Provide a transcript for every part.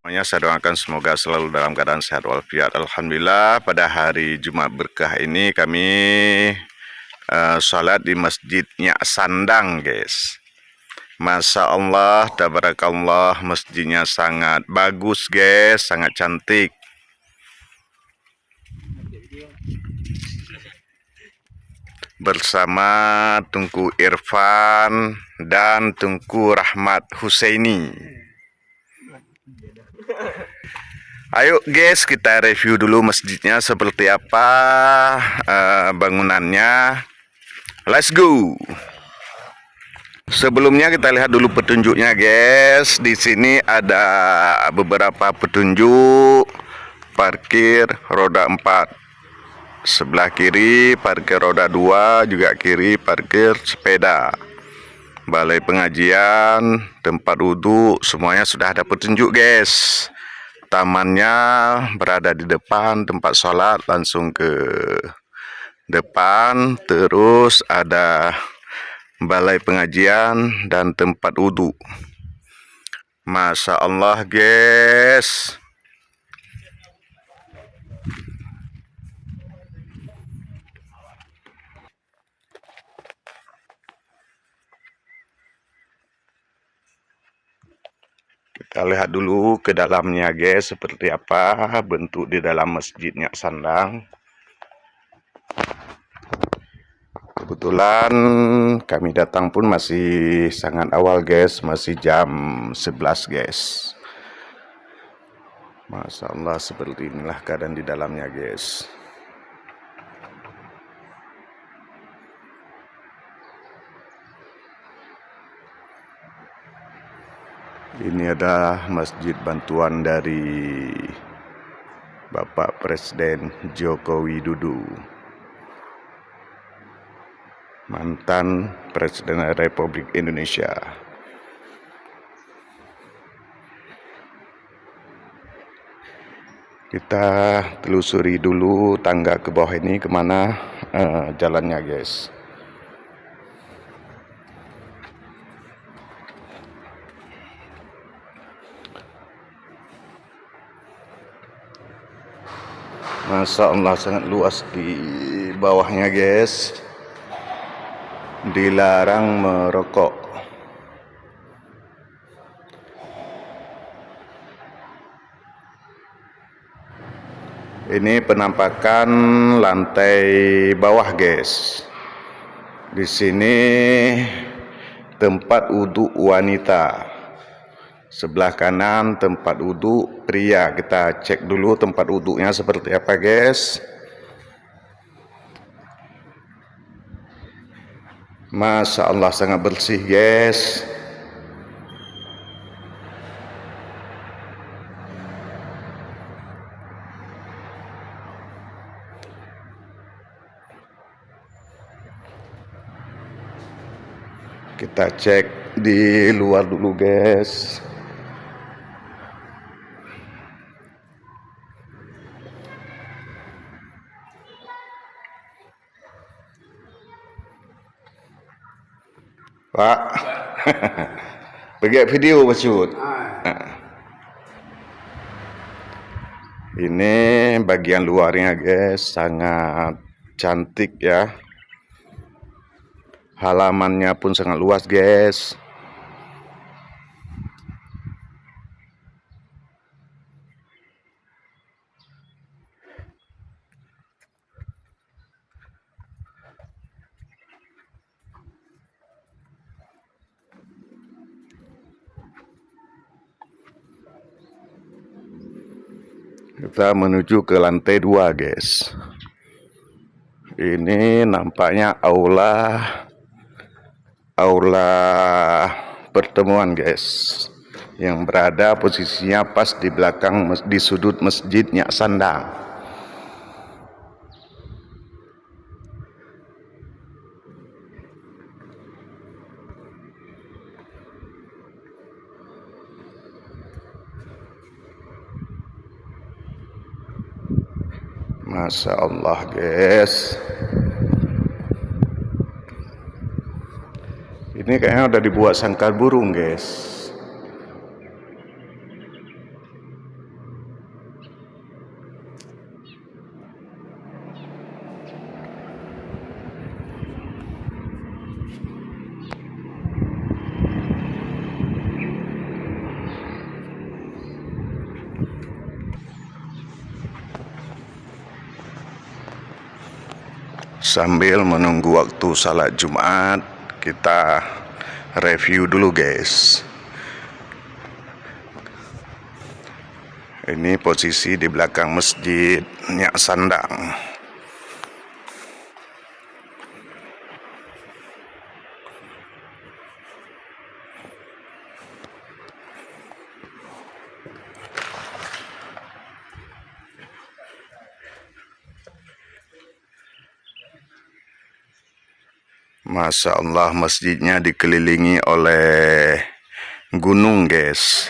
Saya doakan semoga selalu dalam keadaan sehat walafiat. Alhamdulillah pada hari Jumat berkah ini kami sholat di masjidnya Sandang, guys. Masya Allah, tabarakallah, masjidnya sangat bagus, guys, sangat cantik. Bersama Tungku Irfan dan Tungku Rahmat Husaini. Ayo guys, kita review dulu masjidnya seperti apa bangunannya. Let's go. Sebelumnya kita lihat dulu petunjuknya, guys. Di sini ada beberapa petunjuk. Parkir roda 4 sebelah kiri, parkir roda 2 juga kiri, parkir sepeda. Balai pengajian, tempat wudhu, semuanya sudah ada petunjuk, guys. Tamannya berada di depan, tempat sholat langsung ke depan, terus ada balai pengajian dan tempat wudhu. Masya Allah, guys. Kita lihat dulu ke dalamnya, guys, seperti apa bentuk di dalam masjidnya Sandang. Kebetulan kami datang pun masih sangat awal, guys, masih jam 11, guys. Masya Allah, seperti inilah keadaan di dalamnya, guys. Ini ada masjid bantuan dari Bapak Presiden Joko Widodo, mantan Presiden Republik Indonesia. Kita telusuri dulu tangga ke bawah ini kemana jalannya, guys. Masya Allah, sangat luas di bawahnya, guys. Dilarang merokok. Ini penampakan lantai bawah, guys. Di sini tempat wudhu wanita. Sebelah kanan tempat wudhu pria. Kita cek dulu tempat wudhunya seperti apa, guys. Masya Allah, sangat bersih, guys. Kita cek di luar dulu, guys. Pak, pergi video maksud. Ini bagian luarnya, guys, sangat cantik ya. Halamannya pun sangat luas, guys. Kita menuju ke lantai 2, guys. Ini nampaknya aula pertemuan, guys, yang berada posisinya pas di belakang di sudut masjidnya Sandang. Masya Allah, guys. Ini kayaknya udah dibuat sangkar burung, guys. Sambil menunggu waktu salat Jumat, kita review dulu guys. Ini posisi di belakang masjid Nyak Sandang. Masya Allah, masjidnya dikelilingi oleh gunung guys.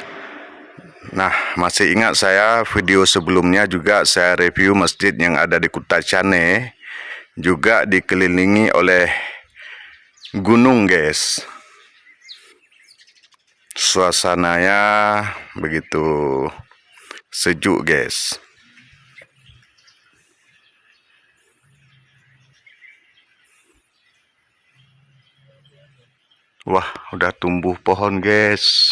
Nah, masih ingat saya video sebelumnya juga saya review masjid yang ada di Kutachane, juga dikelilingi oleh gunung guys. Suasananya begitu sejuk guys. Wah, udah tumbuh pohon guys.